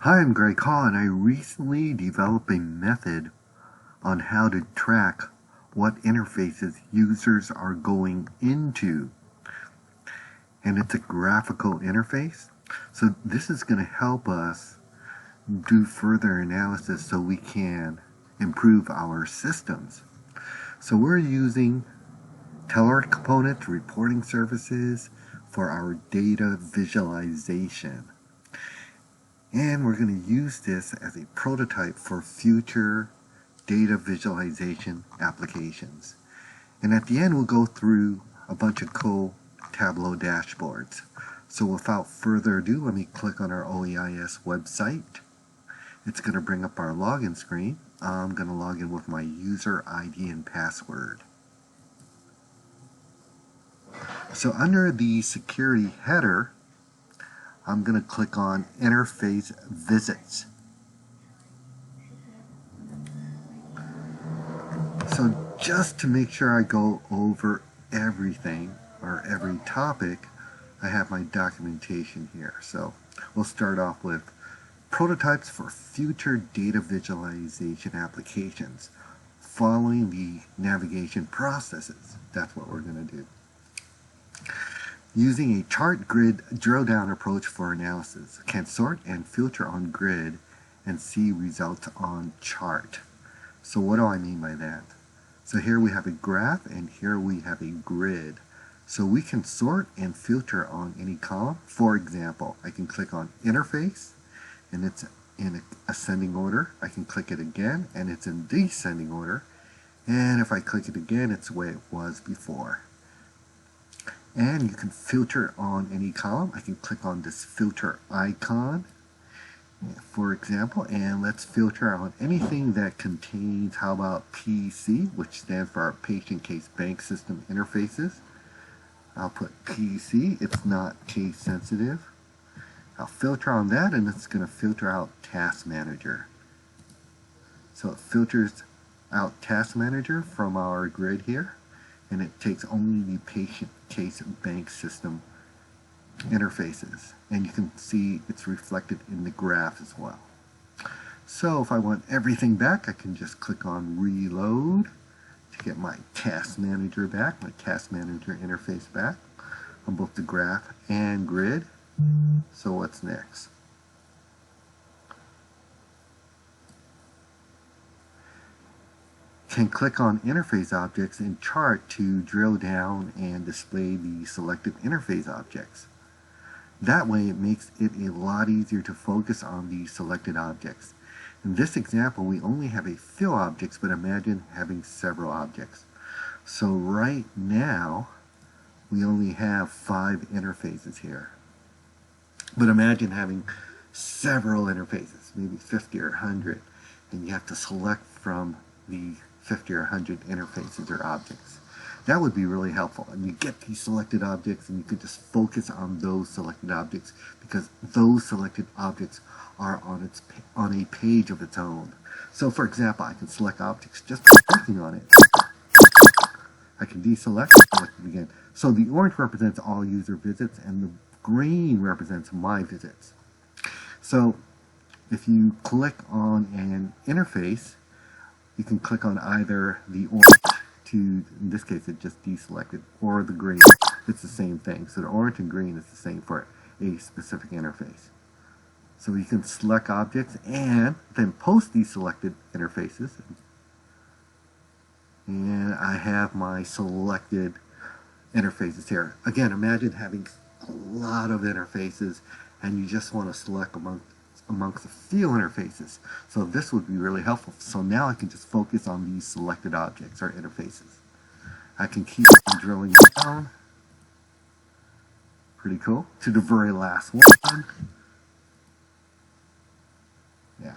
Hi, I'm Greg Hall, and I recently developed a method on how to track what interfaces users are going into. And it's a graphical interface. So this is going to help us do further analysis so we can improve our systems. So we're using Telerik Component reporting services for our data visualization. And we're going to use this as a prototype for future data visualization applications. And at the end, we'll go through a bunch of cool Tableau dashboards. So without further ado, let me click on our OEIS website. It's going to bring up our login screen. I'm going to log in with my user ID and password. So under the security header, I'm going to click on Interface Visits. So just to make sure I go over everything or every topic, I have my documentation here. So we'll start off with prototypes for future data visualization applications following the navigation processes. That's what we're going to do. Using a chart grid drill down approach for analysis, can sort and filter on grid and see results on chart. So what do I mean by that? So here we have a graph and here we have a grid. So we can sort and filter on any column. For example, I can click on interface and it's in ascending order. I can click it again and it's in descending order. And if I click it again, it's the way it was before. And you can filter on any column. I can click on this filter icon, for example, and let's filter on anything that contains, how about PC, which stands for our Patient Case Bank System Interfaces. I'll put PC, it's not case sensitive. I'll filter on that and it's going to filter out Task Manager. So it filters out Task Manager from our grid here, and it takes only the Patient Case Bank System interfaces, and you can see it's reflected in the graph as well. So if I want everything back, I can just click on Reload to get my Task Manager back, my Task Manager interface back on both the graph and grid. So what's next? Can click on interface objects in chart to drill down and display the selected interface objects. That way it makes it a lot easier to focus on the selected objects. In this example, we only have a few objects, but imagine having several objects. So right now, we only have 5 interfaces here. But imagine having several interfaces, maybe 50 or 100, and you have to select from the 50 or 100 interfaces or objects. That would be really helpful, and you get these selected objects and you could just focus on those selected objects because those selected objects are on a page of its own. So for example, I can select objects just by clicking on it. I can deselect and select it again. So the orange represents all user visits and the green represents my visits. So if you click on an interface, you can click on either the orange to, in this case it just deselected, or the green. It's the same thing. So the orange and green is the same for a specific interface. So you can select objects and then post these selected interfaces. And I have my selected interfaces here. Again, imagine having a lot of interfaces and you just want to select amongst a few interfaces. So this would be really helpful. So now I can just focus on these selected objects or interfaces. I can keep drilling down. Pretty cool. To the very last one. Yeah.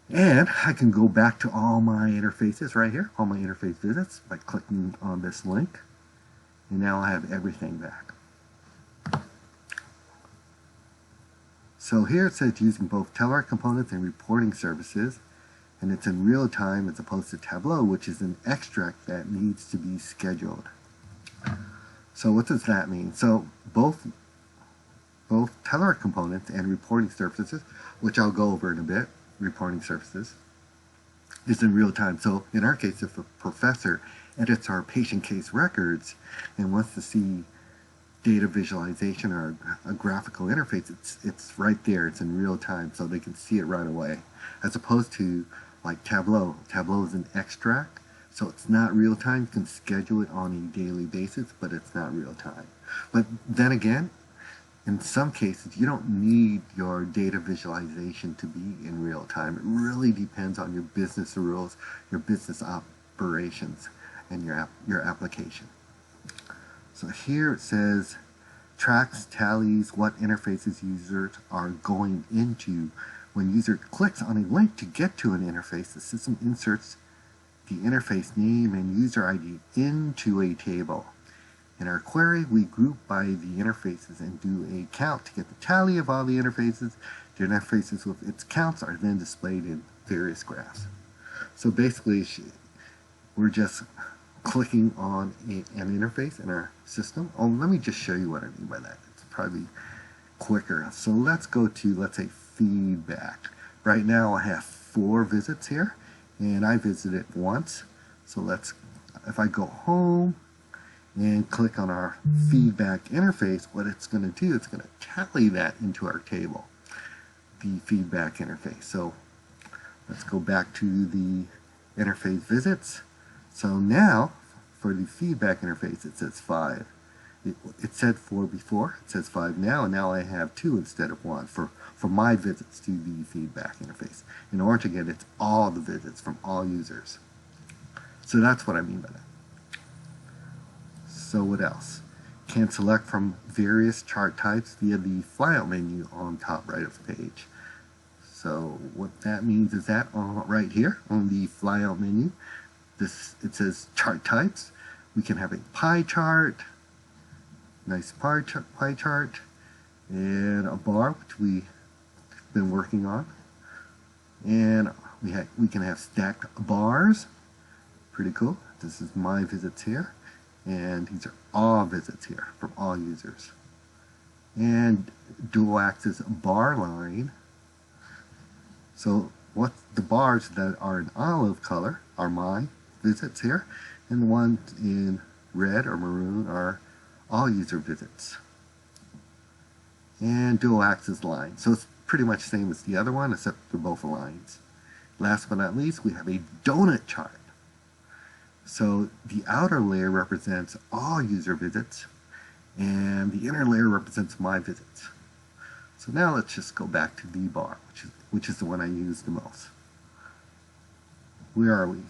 And I can go back to all my interfaces right here, all my interface visits, by clicking on this link. And now I have everything back. So here it says using both Telerik components and reporting services, and it's in real time as opposed to Tableau, which is an extract that needs to be scheduled. So what does that mean? So both both Telerik Components and reporting services, which I'll go over in a bit, reporting services, is in real time. So in our case, if a professor edits our patient case records and wants to see data visualization or a graphical interface, it's right there. It's in real time, so they can see it right away. As opposed to like Tableau. Tableau is an extract, so it's not real time. You can schedule it on a daily basis, but it's not real time. But then again, in some cases, you don't need your data visualization to be in real time. It really depends on your business rules, your business operations, and your application. So here it says, tracks, tallies what interfaces users are going into. When user clicks on a link to get to an interface, the system inserts the interface name and user ID into a table. In our query, we group by the interfaces and do a count to get the tally of all the interfaces. The interfaces with its counts are then displayed in various graphs. So basically, we're just clicking on an interface in our system. Oh, let me just show you what I mean by that. It's probably quicker. So let's go to, let's say, feedback. Right now I have 4 visits here, and I visited once. So if I go home and click on our feedback interface, what it's going to do, it's going to tally that into our table, the feedback interface. So let's go back to the interface visits. So now, for the feedback interface, it says 5. It said 4 before, it says 5 now, and now I have 2 instead of 1 for my visits to the feedback interface. In order to get it, it's all the visits from all users. So that's what I mean by that. So what else? Can select from various chart types via the flyout menu on top right of the page. So what that means is that right here on the flyout menu, it says chart types. We can have a pie chart, nice pie chart, and a bar, which we've been working on. And we can have stacked bars. Pretty cool. This is my visits here. And these are all visits here from all users. And dual axis bar line. So what the bars that are in olive color are my visits here, and the ones in red or maroon are all user visits. And dual axis line. So it's pretty much the same as the other one, except they're both lines. Last but not least, we have a donut chart. So the outer layer represents all user visits, and the inner layer represents my visits. So now let's just go back to the bar, which is the one I use the most. Where are we?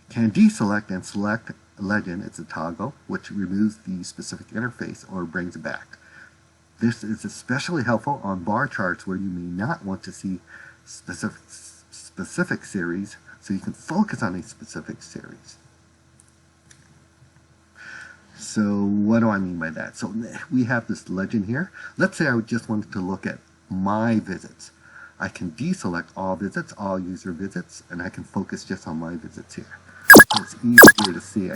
Can deselect and select legend. It's a toggle, which removes the specific interface or brings it back. This is especially helpful on bar charts where you may not want to see specific series, so you can focus on a specific series. So what do I mean by that? So we have this legend here. Let's say I just wanted to look at my visits. I can deselect all visits, all user visits, and I can focus just on my visits here. So it's easier to see. I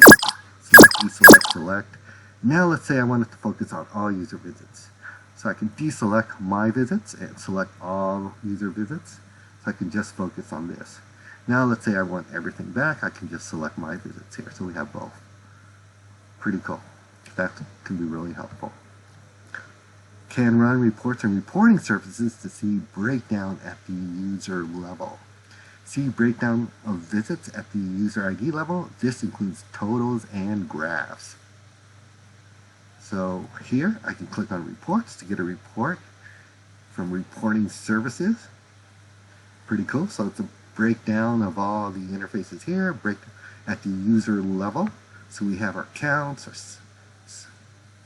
select, deselect, select. Now let's say I wanted to focus on all user visits. So I can deselect my visits and select all user visits. So I can just focus on this. Now let's say I want everything back. I can just select my visits here. So we have both. Pretty cool. That can be really helpful. Can run reports and reporting services to see breakdown at the user level. See breakdown of visits at the user ID level. This includes totals and graphs. So here I can click on reports to get a report from reporting services. Pretty cool. So it's a breakdown of all the interfaces here, break at the user level. So we have our counts,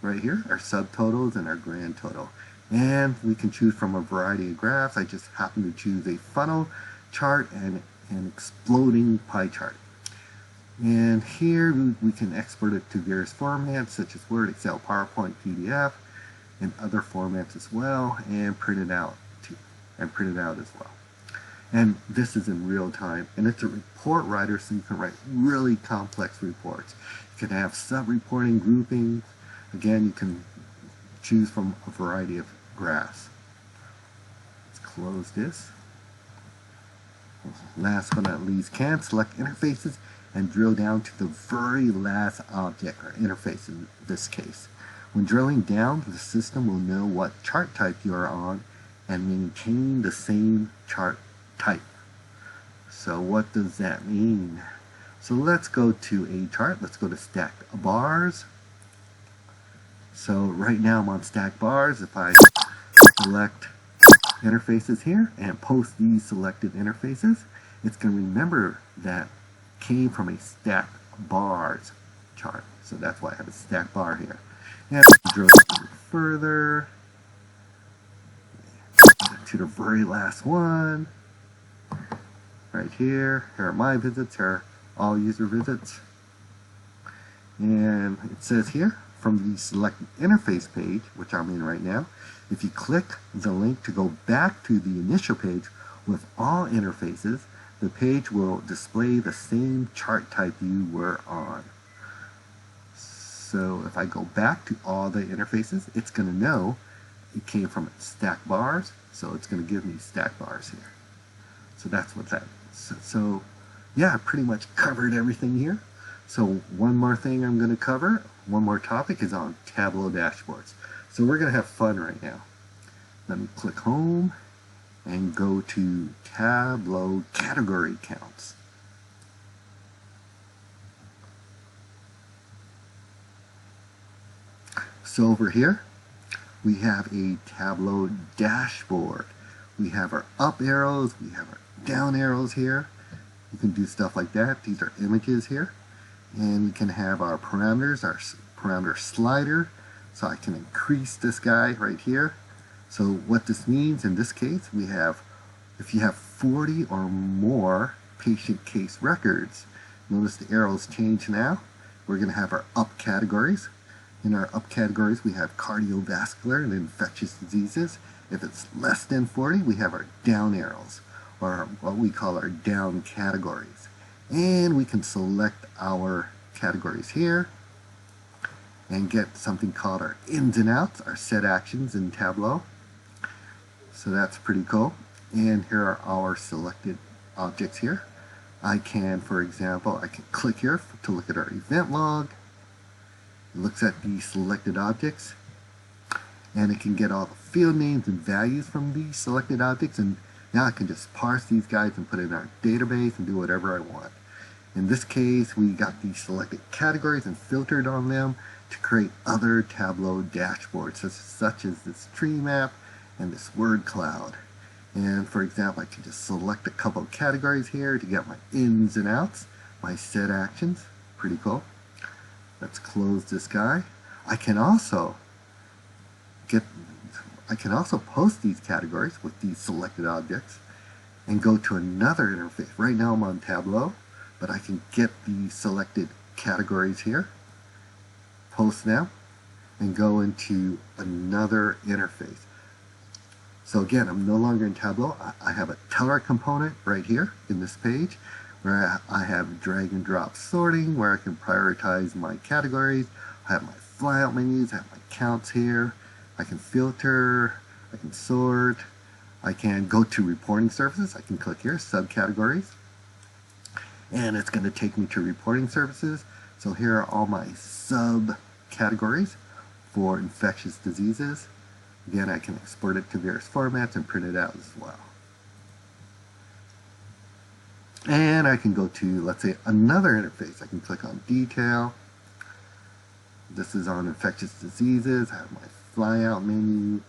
right here, our subtotals and our grand total. And we can choose from a variety of graphs. I just happen to choose a funnel chart and an exploding pie chart. And here we can export it to various formats such as Word, Excel, PowerPoint, PDF, and other formats as well, and print it out as well. And this is in real time, and it's a report writer, so you can write really complex reports. You can have sub-reporting groupings. Again, you can choose from a variety of graphs. Let's close this. Last but not least, can select interfaces and drill down to the very last object or interface in this case. When drilling down, the system will know what chart type you are on and maintain the same chart type. So what does that mean? So let's go to a chart. Let's go to stacked bars. So right now I'm on stacked bars. If I select interfaces here and post these selected interfaces, it's going to remember that came from a stacked bars chart. So that's why I have a stacked bar here. And drill further to the very last one. Right here. Here are my visits. Here are all user visits. And it says here, from the selected interface page, which I'm in right now, if you click the link to go back to the initial page with all interfaces, the page will display the same chart type you were on. So if I go back to all the interfaces, it's going to know it came from stack bars, so it's going to give me stack bars here. So that's what that is. So yeah, I pretty much covered everything here. So one more thing I'm going to cover, one more topic is on Tableau dashboards. So we're going to have fun right now. Let me click home and go to Tableau category counts. So over here, we have a Tableau dashboard. We have our up arrows, we have our down arrows here. You can do stuff like that. These are images here. And we can have our parameters, our parameter slider. So I can increase this guy right here. So what this means in this case, we have, if you have 40 or more patient case records, notice the arrows change now. We're going to have our up categories. In our up categories, we have cardiovascular and infectious diseases. If it's less than 40, we have our down arrows, or what we call our down categories. And we can select our categories here and get something called our ins and outs, our set actions in Tableau. So that's pretty cool. And here are our selected objects here. I can, for example, I can click here to look at our event log. It looks at the selected objects, and it can get all the field names and values from these selected objects, and now I can just parse these guys and put it in our database and do whatever I want. In this case, we got these selected categories and filtered on them to create other Tableau dashboards, such as this tree map and this word cloud. And for example, I can just select a couple of categories here to get my ins and outs, my set actions. Pretty cool. Let's close this guy. I can also post these categories with these selected objects and go to another interface. Right now I'm on Tableau, but I can get the selected categories here, post them, and go into another interface. So again, I'm no longer in Tableau. I have a Telerik component right here in this page, where I have drag and drop sorting, where I can prioritize my categories. I have my flyout menus, I have my counts here. I can filter, I can sort, I can go to reporting services. I can click here, subcategories, and it's going to take me to reporting services. So here are all my subcategories for infectious diseases. Again, I can export it to various formats and print it out as well. And I can go to, let's say, another interface. I can click on detail. This is on infectious diseases. I have my flyout menu.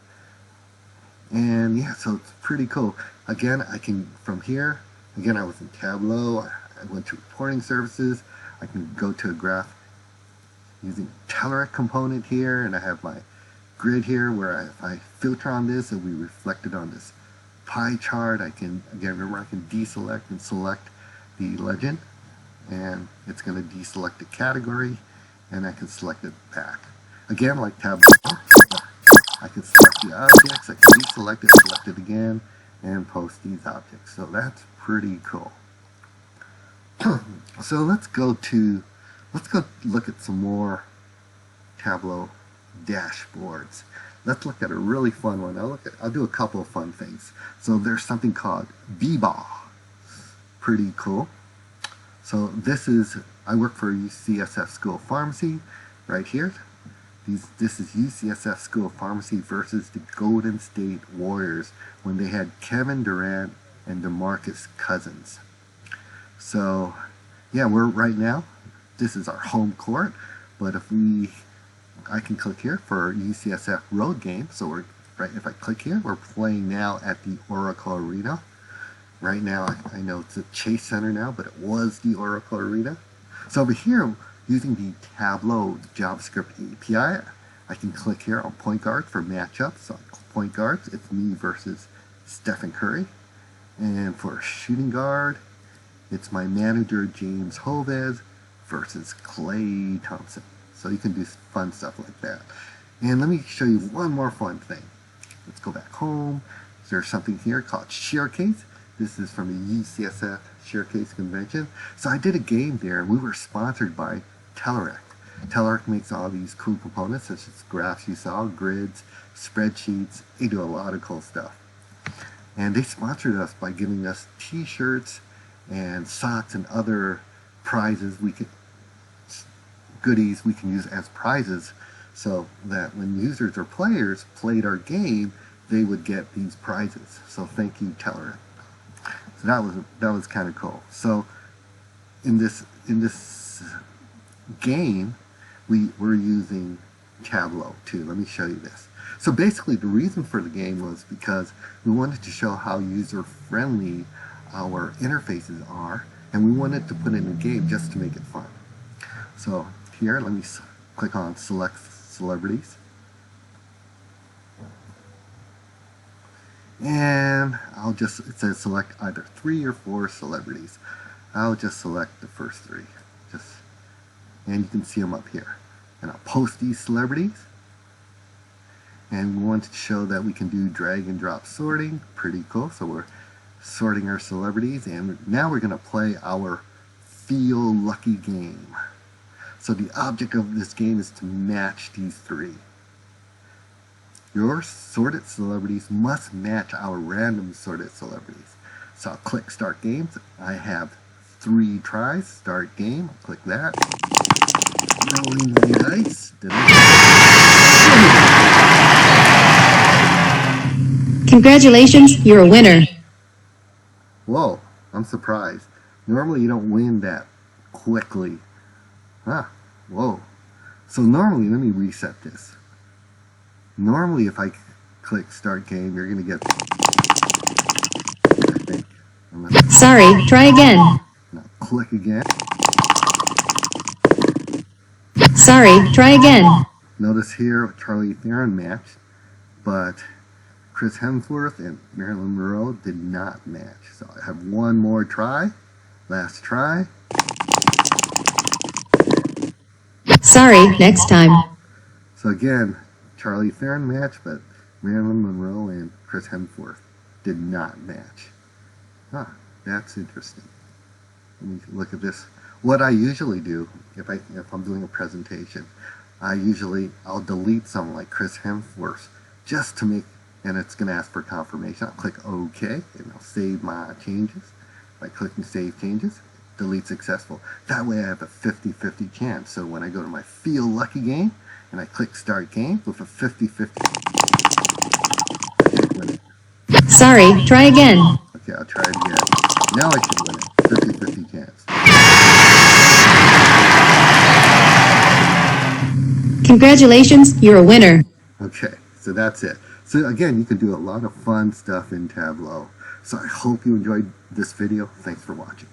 And yeah, so it's pretty cool. Again, I can, from here, again, I was in Tableau. I went to reporting services. I can go to a graph using Telerik component here, and I have my grid here where if I filter on this, it will be reflected on this pie chart. I can, again, remember I can deselect and select the legend, and it's going to deselect the category, and I can select it back. Again, like Tableau, I can select the objects, I can deselect it, select it again, and post these objects. So that's pretty cool. So let's go look at some more Tableau dashboards. let's look at a really fun one. I'll do a couple of fun things. So there's something called b-ball. Pretty cool. So I work for UCSF School of Pharmacy right here. This is UCSF School of Pharmacy versus the Golden State Warriors when they had Kevin Durant and DeMarcus Cousins. So yeah, right now, this is our home court, but I can click here for UCSF road game. So if I click here, we're playing now at the Oracle Arena. Right now, I know it's a Chase Center now, but it was the Oracle Arena. So over here, using the Tableau JavaScript API, I can click here on point guard for matchups. So point guards, it's me versus Stephen Curry. And for shooting guard, it's my manager James Hovez versus Klay Thompson. So you can do fun stuff like that. And let me show you one more fun thing. Let's go back home. There's something here called Sharecase. This is from the UCSF Sharecase convention. So I did a game there, and we were sponsored by Telerik. Telerik makes all these cool components, such as graphs you saw, grids, spreadsheets. They do a lot of cool stuff. And they sponsored us by giving us t-shirts and socks and other prizes goodies we can use as prizes, so that when users or players played our game, they would get these prizes. So thank you, Telerik. So that was kind of cool. So in this game, we're using Tableau too. Let me show you this. So basically, the reason for the game was because we wanted to show how user-friendly our interfaces are, and we wanted to put in a game just to make it fun. So here, let me click on Select Celebrities. And it says select either 3 or 4 celebrities. I'll just select the first 3. And you can see them up here. And I'll post these celebrities. And we want to show that we can do drag and drop sorting. Pretty cool. So we're sorting our celebrities, and now we're going to play our Feel Lucky game. So the object of this game is to match these 3. Your sorted celebrities must match our random sorted celebrities. So I'll click Start Games. I have 3 tries. Start game. I'll click that. Rolling the dice. Congratulations, you're a winner. Whoa, I'm surprised. Normally you don't win that quickly. Whoa. So normally, let me reset this. Normally if I click Start Game, you're going to get... Sorry, try again. Now click again. Sorry, try again. Notice here, Charlie Theron matched, but Chris Hemsworth and Marilyn Monroe did not match. So I have one more try. Last try. Sorry, next time. So again, Charlie Theron matched, but Marilyn Monroe and Chris Hemsworth did not match. That's interesting. Let me look at this. What I usually do, if I'm doing a presentation, I'll delete someone like Chris Hemsworth just to make, and it's going to ask for confirmation. I'll click OK, and I'll save my changes. By clicking Save Changes, delete successful. That way I have a 50-50 chance. So when I go to my Feel Lucky game, and I click Start Game with a 50-50. Sorry, try again. Okay, I'll try it again. Now I should win it. 50-50 chance. Congratulations, you're a winner. Okay, so that's it. So again, you can do a lot of fun stuff in Tableau. So I hope you enjoyed this video. Thanks for watching.